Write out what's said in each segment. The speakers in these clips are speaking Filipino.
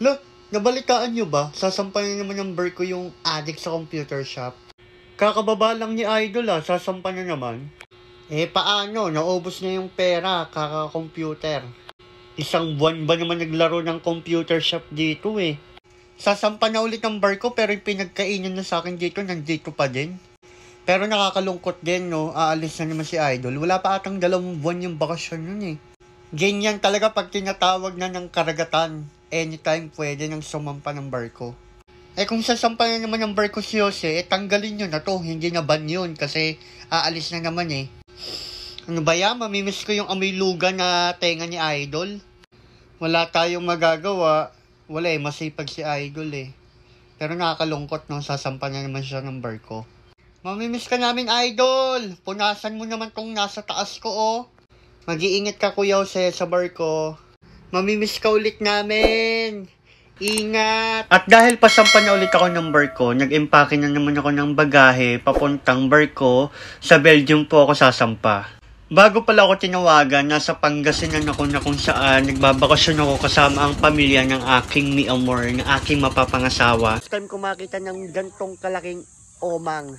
Lo, nabalitaan nyo ba? Sasampanin naman ng barko yung addict sa computer shop. Kakababa lang ni Idol sasampan na naman. Paano? Naubos niya yung pera, kaka-computer. Isang buwan ba naman naglaro ng computer shop dito Sasampan na ulit ng barko pero yung pinagkainan na sa akin dito, nandito pa din. Pero nakakalungkot din, no? Aalis na naman si Idol. Wala pa atang 2 buwan yung bakasyon nun Ganyan talaga pag tinatawag na ng karagatan. Anytime pwede nang sumampa ng barko. Kung sasampa na naman ng barko si Jose, tanggalin nyo na to. Hindi na ban yun kasi aalis na naman Ano ba yan? Mamimiss ko yung amoy luga na tenga ni Idol. Wala tayong magagawa. Wala masipag si Idol Pero nakakalungkot no, sasampa na naman siya ng barko. Mamimiss ka namin, Idol! Punasan mo naman tong nasa taas ko Mag-iingat ka, Kuya Jose, sa barko. Mamimiss ka ulit namin! Ingat! At dahil pasampa na ulit ako ng barko, nag-empake na naman ako ng bagahe papuntang barko. Sa Belgium po ako sasampa. Bago pala ako tinawagan, nasa Pangasinan ako na kung saan nagbabakasyon ako kasama ang pamilya ng aking mi amor, ng aking mapapangasawa. First time ko makita ng gantong kalaking omang.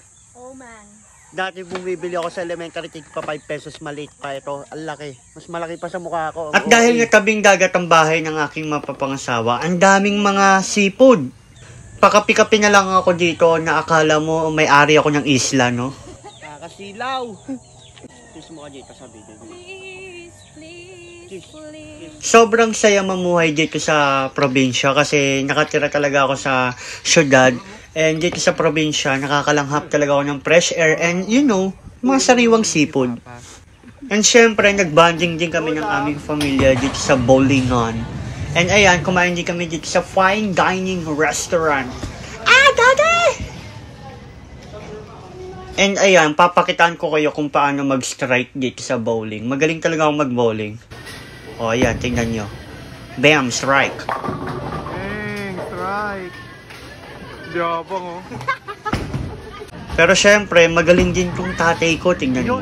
Dati bumibili ako sa elementary, tig pa 5 pesos, maliit pa ito. Ang laki. Mas malaki pa sa mukha ko. At dahil nga tabing dagat ang bahay ng aking mapapangasawa, ang daming mga seafood. Pakapi-kapi na lang ako dito na akala mo may-ari ako ng isla, no? Kakasilaw! Please mo ka dito sa video. Please. Sobrang saya mamuhay dito sa probinsya kasi nakatira talaga ako sa syudad. And dito sa probinsya, nakakalanghap talaga ako ng fresh air and mga sariwang seafood. And syempre, nagbanding din kami ng aming pamilya dito sa Bowlingon. And ayan, kumain din kami dito sa fine dining restaurant. Daddy! And ayan, papakitaan ko kayo kung paano mag-strike dito sa bowling. Magaling talaga akong mag-bowling. Ayan, tingnan nyo. Bam, strike. Strike. Diabang Pero syempre, magaling din tong tatay ko, tingnan nyo.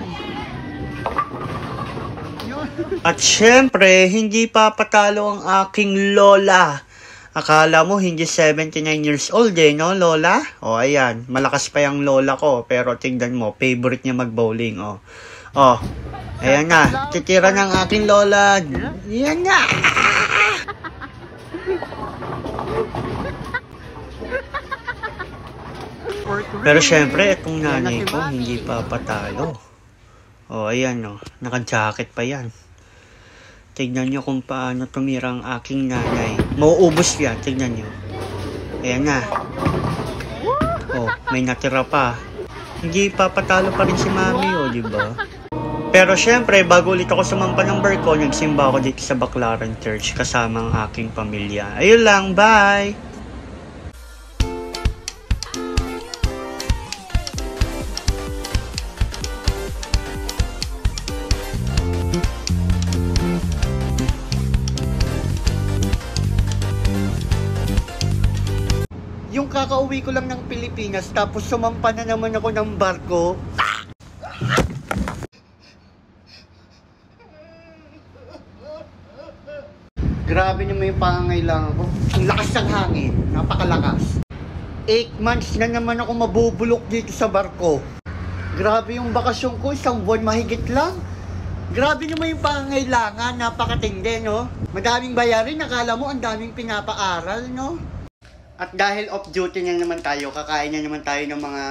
At syempre, hindi papatalo ang aking lola. Akala mo, hindi 79 years old no, lola? Ayan, malakas pa yung lola ko. Pero tingnan mo, favorite niya mag-bowling, ayan na, titira ng aking lola. Yan na! Pero syempre, itong nanay ko, hindi pa patalo. Ayan naka-jacket pa yan. Tignan nyo kung paano tumira ang aking nanay. Mauubos yan, tignan nyo. Ayan na. May natira pa. Hindi pa patalo pa rin si mami, diba? Pero syempre, bago ulit ako sumampa ng barko, nagsimba ako dito sa Baclaran Church kasama ang aking pamilya. Ayun lang, bye! Yung kakauwi ko lang ng Pilipinas tapos sumampa na naman ako ng barko. Grabe naman yung pangangailangan ko. Ang lakas ng hangin. Napakalakas. 8 months na naman ako mabubulok dito sa barko. Grabe yung bakasyon ko. 1 buwan mahigit lang. Grabe naman yung pangangailangan. Napakatindi, no? Madaming bayarin. Nakala mo ang daming pinapaaral, no? At dahil off-duty na naman tayo, kakain na naman tayo ng mga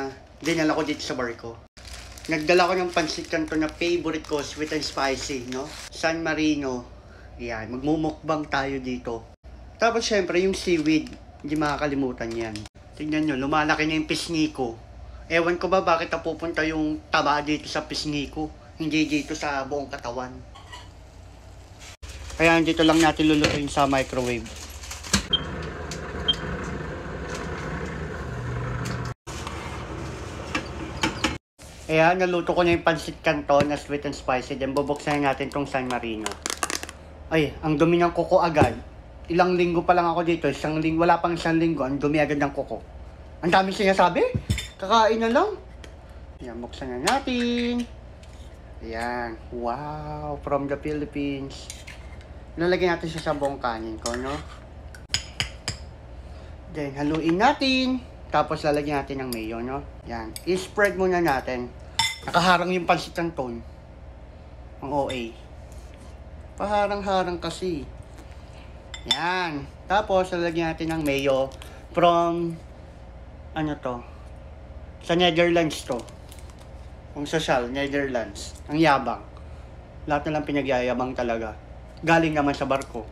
dinala ko dito sa barko. Nagdala ko ng pansit canton na favorite ko, sweet and spicy, no? San Marino. Yan, magmumukbang tayo dito. Tapos syempre, yung seaweed, hindi makakalimutan yan. Tingnan nyo, lumalaki na yung pisngi ko. Ewan ko ba bakit napupunta yung taba dito sa pisngi ko, hindi dito sa buong katawan. Kaya dito lang natin lulutuin sa microwave. Ayan, naluto ko na yung pansit canton na sweet and spicy. Then bubuksan natin tong San Marino. Ay, ang dumi ng kuko agad. Ilang linggo pa lang ako dito. Wala pang 1 linggo, ang dumi agad ng kuko. Ang dami sinasabi. Kakain na lang. Ayan, buksan na natin. Ayan. Wow, from the Philippines. Ilalagay natin siya sa buong kanin ko, no? Then, haluin natin. Tapos, lalagyan natin ng mayo, no? Yan. I-spread muna natin. Nakaharang yung pansit canton. Ang OA. Paharang-harang kasi. Yan. Tapos, lalagyan natin ng mayo from, ano to? Sa Netherlands to. Kung social, Netherlands. Ang yabang. Lahat na lang pinagyayabang talaga. Galing naman sa barko.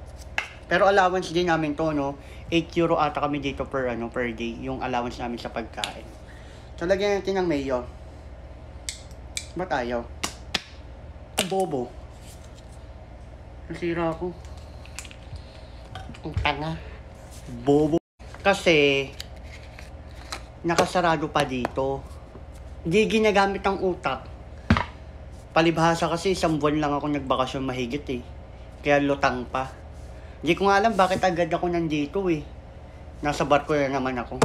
Pero allowance din namin to, no? 8 euro ata kami dito per day. Yung allowance namin sa pagkain. So, lagyan natin ng mayo. Ba't ayaw? Bobo. Nasira ako. Ang tanga. Bobo. Kasi, nakasarado pa dito. Hindi ginagamit ang utak. Palibhasa kasi isang buwan lang ako nagbakasyon mahigit eh. Kaya lutang pa. Hindi ko nga alam bakit agad ako nandito eh. Nasa barko na naman ako.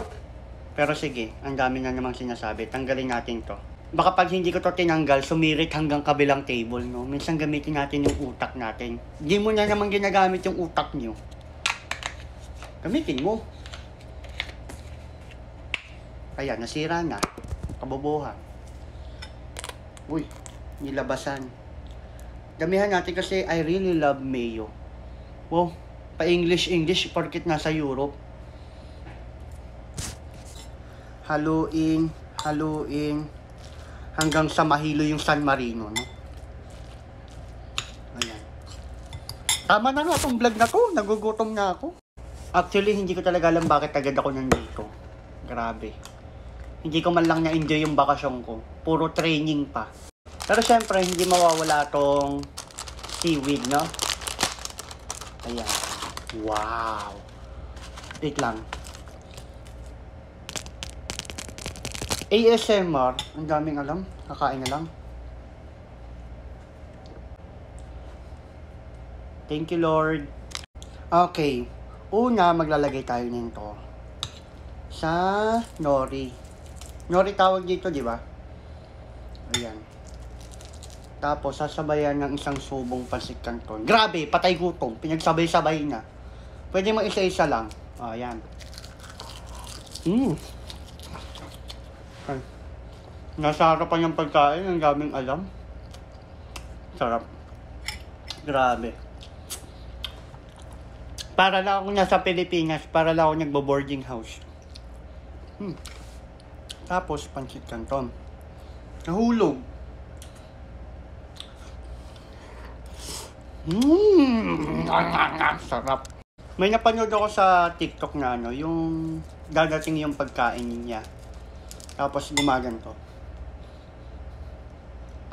Pero sige, ang dami na namang sinasabi. Tanggalin natin to. Baka pag hindi ko to tinanggal, sumirit hanggang kabilang table, no? Minsan gamitin natin yung utak natin. Hindi mo na naman ginagamit yung utak nyo. Gamitin mo. Ayan, nasira na. Kabobohan. Uy, nilabasan. Damihan natin kasi I really love mayo. Wow, pa-English, porkit nasa Europe. Haluin, hanggang sa mahilo yung San Marino, no? Ayan. Tama na nga itong vlog na to. Nagugutom na ako. Actually, hindi ko talaga alam bakit agad ako nandito. Grabe. Hindi ko man lang na-enjoy yung bakasyon ko. Puro training pa. Pero syempre, hindi mawawala tong seaweed, no? Ayan. Wow. Wait lang. ASMR. Ang daming alam. Kakain na lang. Thank you, Lord. Okay. Una, maglalagay tayo nito sa nori. Nori tawag dito, di ba? Ayan. Tapos, sasabayan ng isang subong pansit canton. Grabe, patay gutom. Pinagsabay-sabay na. Pwede mo isa-isa lang. Ayan. Ay. Nasa harapan yung pagkain. Ang daming alam. Sarap. Grabe. Para lang ako nasa Pilipinas. Para lang ako nagbo-boarding house. Tapos, pansit canton. Nahulog. Sarap. May napanood ako sa TikTok na ano, yung dadating yung pagkain niya. Tapos gumaganto.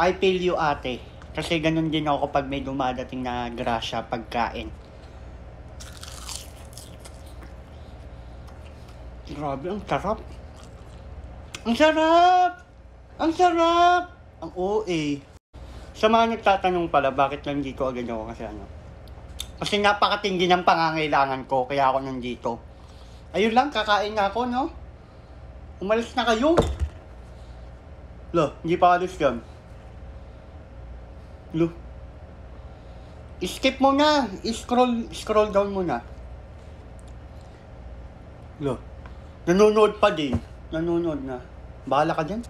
I feel you, ate. Kasi ganun din ako kapag may dumadating na grasya pagkain. Grabe, ang sarap. Ang sarap! Ang sarap! Ang OA. Sa mga nagtatanong pala, bakit nandito agad ako kasi ano? Kasi napakatindi ng pangangailangan ko, kaya ako nandito. Ayun lang, kakain na ako, no? Umalis na kayo. Lo, hindi pa alis yan. Lo. Skip mo na. Scroll down mo na. Lo. Nanonood pa din. Nanonood na. Bahala ka dyan.